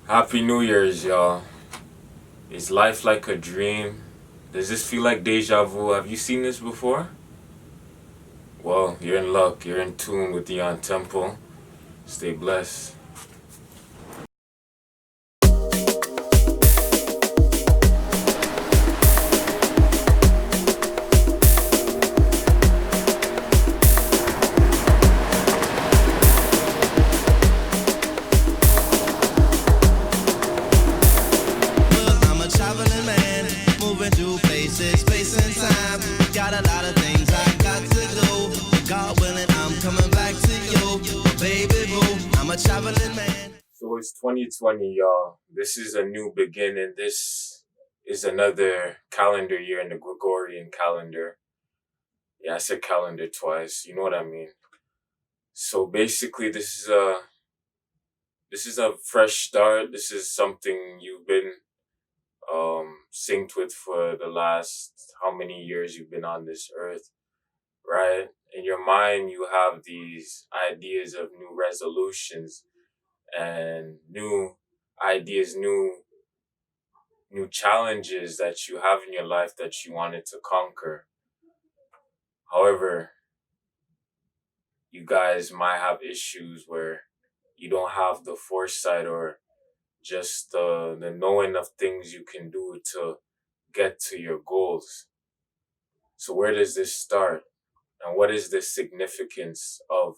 Happy New Year's, y'all. Is life like a dream? Does this feel like deja vu? Have you seen this before? Well, you're in luck. You're in tune with the on tempo. Stay blessed. I'm a traveling man, moving through places, space and time. Got a lot of things I got to do. God willing, I'm coming back to you, baby boo. I'm a traveling man. So it's 2020, y'all. This is a new beginning. This is another calendar year in the Gregorian calendar. Yeah, I said calendar twice. You know what I mean. So basically, this is a fresh start. This is something you've been synced with for the last how many years you've been on this earth, right? In your mind, you have these ideas of new resolutions and new ideas, new challenges that you have in your life that you wanted to conquer. However, you guys might have issues where you don't have the foresight or just the knowing of things you can do to get to your goals. So where does this start? And what is the significance of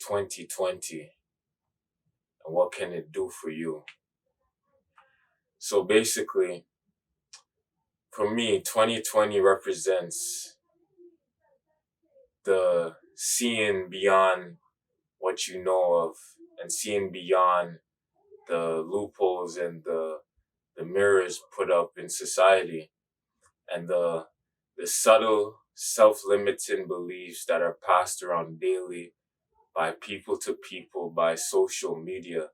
2020? And what can it do for you? So basically, for me, 2020 represents the seeing beyond what you know of and seeing beyond the loopholes and the mirrors put up in society and the subtle self-limiting beliefs that are passed around daily by people to people by social media,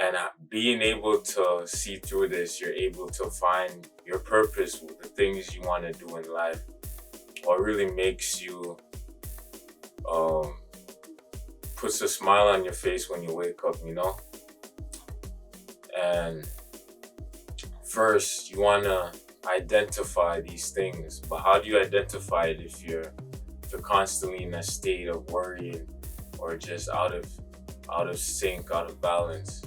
and being able to see through this, you're able to find your purpose with the things you want to do in life. What really makes you um puts a smile on your face when you wake up, and first you want to identify these things. But how do you identify it if you're constantly in a state of worrying or just out of sync, out of balance,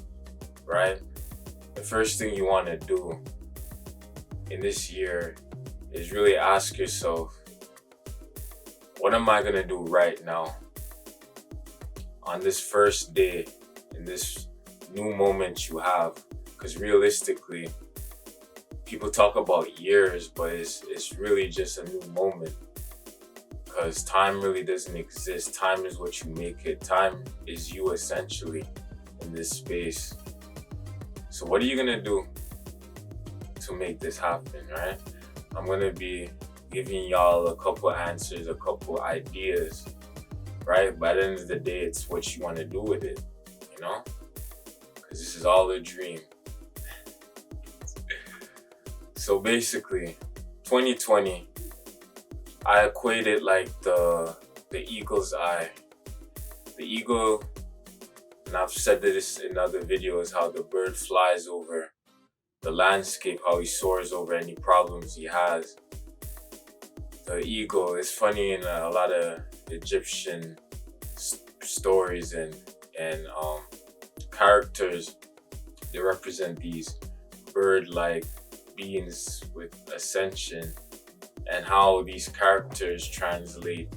right? The first thing you want to do in this year is really ask yourself, what am I going to do right now on this first day, in this new moment you have? Because realistically, people talk about years, but it's really just a new moment. Because time really doesn't exist. Time is what you make it. Time is you essentially in this space. So what are you gonna do to make this happen, right? I'm gonna be giving y'all a couple answers, a couple ideas, right? By the end of the day, it's what you want to do with it, you know? Because this is all a dream. So basically, 2020, I equate it like the eagle's eye. The eagle, and I've said this in other videos, how the bird flies over the landscape, how he soars over any problems he has. The eagle is funny in a lot of Egyptian stories and characters. They represent these bird-like beings with ascension, and how these characters translate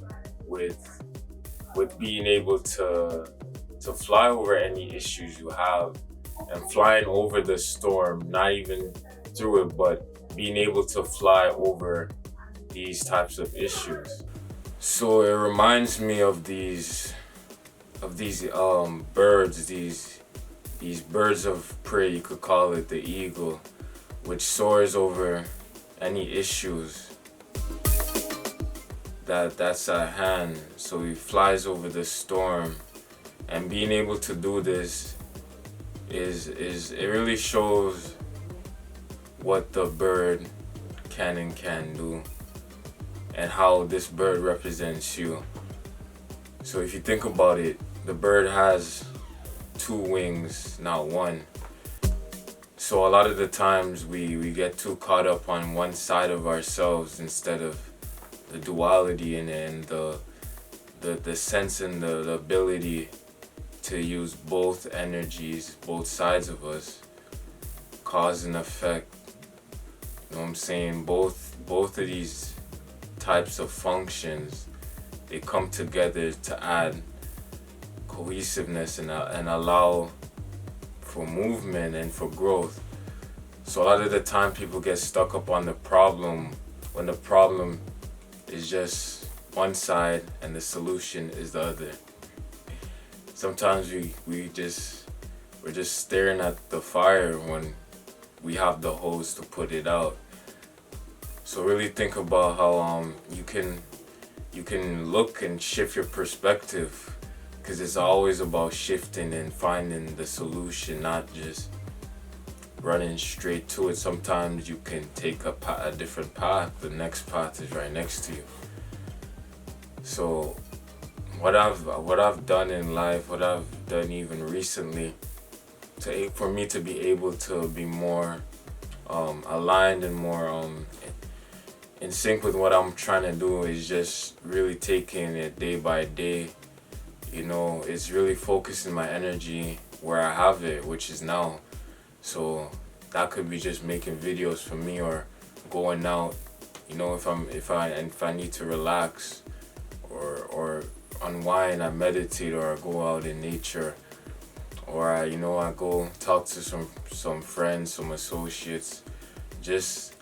with being able to fly over any issues you have and flying over the storm, not even through it, but being able to fly over these types of issues. So it reminds me of these birds, these birds of prey, you could call it the eagle, which soars over any issues that's at hand. So he flies over the storm, and being able to do this is it really shows what the bird can and can do, and how this bird represents you. So if you think about it, the bird has two wings, not one. So a lot of the times we get too caught up on one side of ourselves instead of the duality and the sense and the ability to use both energies, both sides of us, cause and effect. You know what I'm saying? Both of these types of functions, they come together to add cohesiveness and allow for movement and for growth. So a lot of the time people get stuck up on the problem when the problem is just one side and the solution is the other. Sometimes we're just staring at the fire when we have the hose to put it out. So really think about how you can look and shift your perspective, because it's always about shifting and finding the solution, not just running straight to it. Sometimes you can take a different path. The next path is right next to you. So what I've done in life, what I've done even recently, for me to be able to be more aligned and more in sync with what I'm trying to do, is just really taking it day by day. You know, it's really focusing my energy where I have it, which is now. So that could be just making videos for me, or going out. You know, if I need to relax or unwind, I meditate, or I go out in nature, or I go talk to some friends, some associates. Just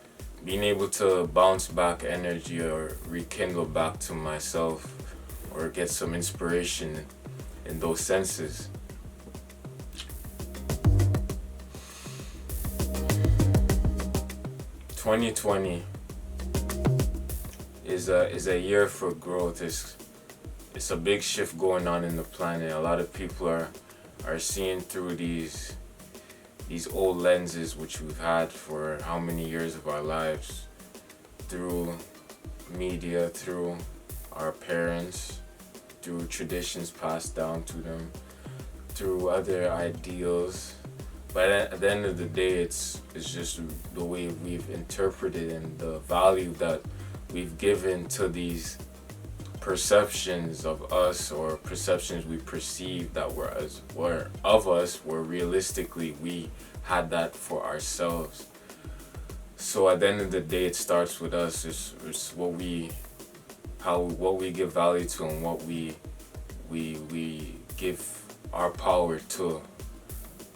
being able to bounce back energy or rekindle back to myself, or get some inspiration in those senses. "2020 is a year for growth. It's a big shift going on in the planet. A lot of people are seeing through these old lenses which we've had for how many years of our lives, through media, through our parents, through traditions passed down to them, through other ideals. But at the end of the day, it's just the way we've interpreted and the value that we've given to these perceptions of us, or perceptions we perceive that were of us, where realistically we had that for ourselves. So at the end of the day, it starts with us. It's what we give value to, and what we give our power to.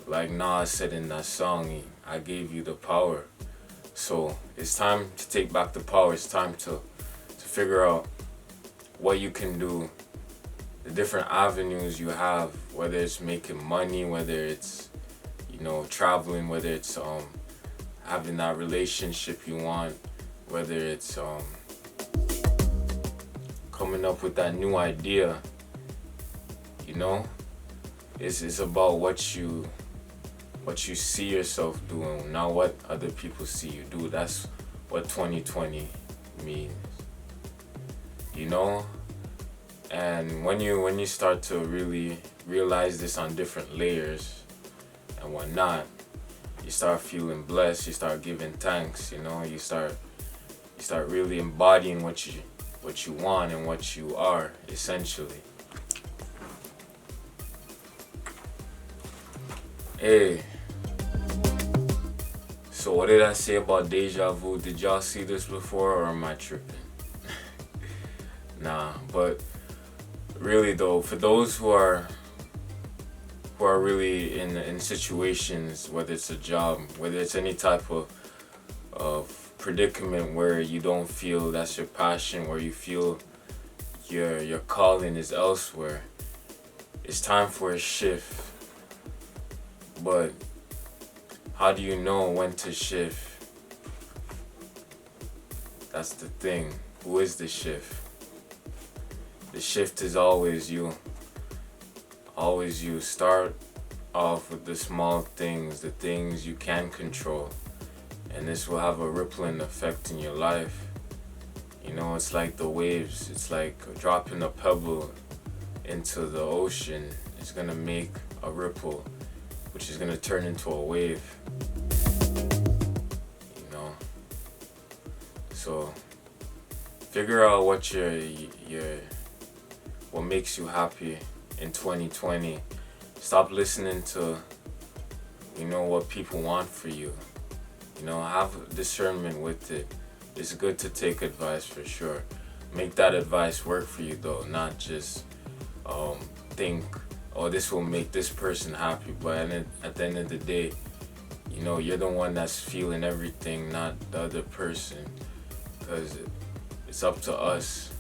Like Nas said in that song, "I gave you the power." So it's time to take back the power. It's time to figure out what you can do, the different avenues you have, whether it's making money, whether it's traveling, whether it's having that relationship you want, whether it's coming up with that new idea. It's about what you see yourself doing, not what other people see you do. That's what 2020 means. And when you start to really realize this on different layers and whatnot, you start feeling blessed. You start giving thanks. You start really embodying what you want and what you are, essentially. Hey, so what did I say about deja vu? Did y'all see this before, or am I tripping? Nah, but really though, for those who are really in situations, whether it's a job, whether it's any type of predicament where you don't feel that's your passion, where you feel your calling is elsewhere, it's time for a shift. But how do you know when to shift? That's the thing. Who is the shift? The shift is always you. Always you. Start off with the small things, the things you can control. And this will have a rippling effect in your life. It's like the waves. It's like dropping a pebble into the ocean. It's gonna make a ripple, which is gonna turn into a wave. You know. So figure out what what makes you happy in 2020. Stop listening to what people want for you. Have discernment with it. It's good to take advice for sure. Make that advice work for you though, not just think, oh, this will make this person happy, but at the end of the day, you're the one that's feeling everything, not the other person, because it's up to us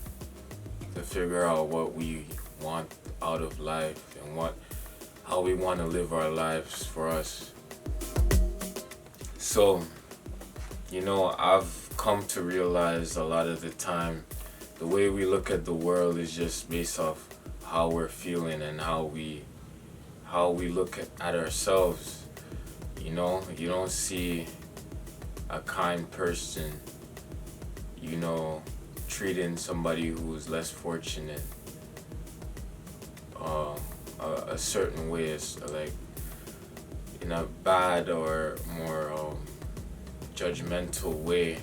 to figure out what we want out of life and how we want to live our lives for us. So, I've come to realize a lot of the time the way we look at the world is just based off how we're feeling and how we look at ourselves. You don't see a kind person, treating somebody who's less fortunate a certain way, it's like in a bad or more judgmental way,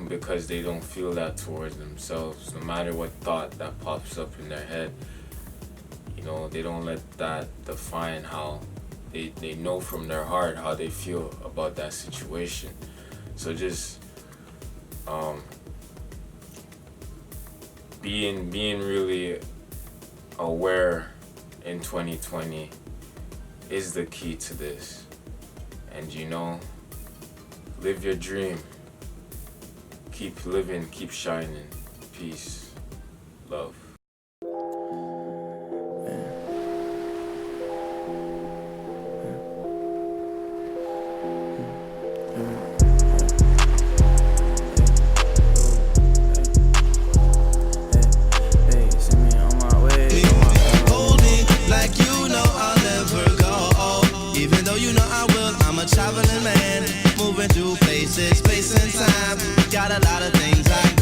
because they don't feel that towards themselves. No matter what thought that pops up in their head, they don't let that define how they know from their heart how they feel about that situation. So just being really aware in 2020 is the key to this. And live your dream. Keep living, keep shining. Peace. Love. Traveling man, moving through places, space and time. Got a lot of things I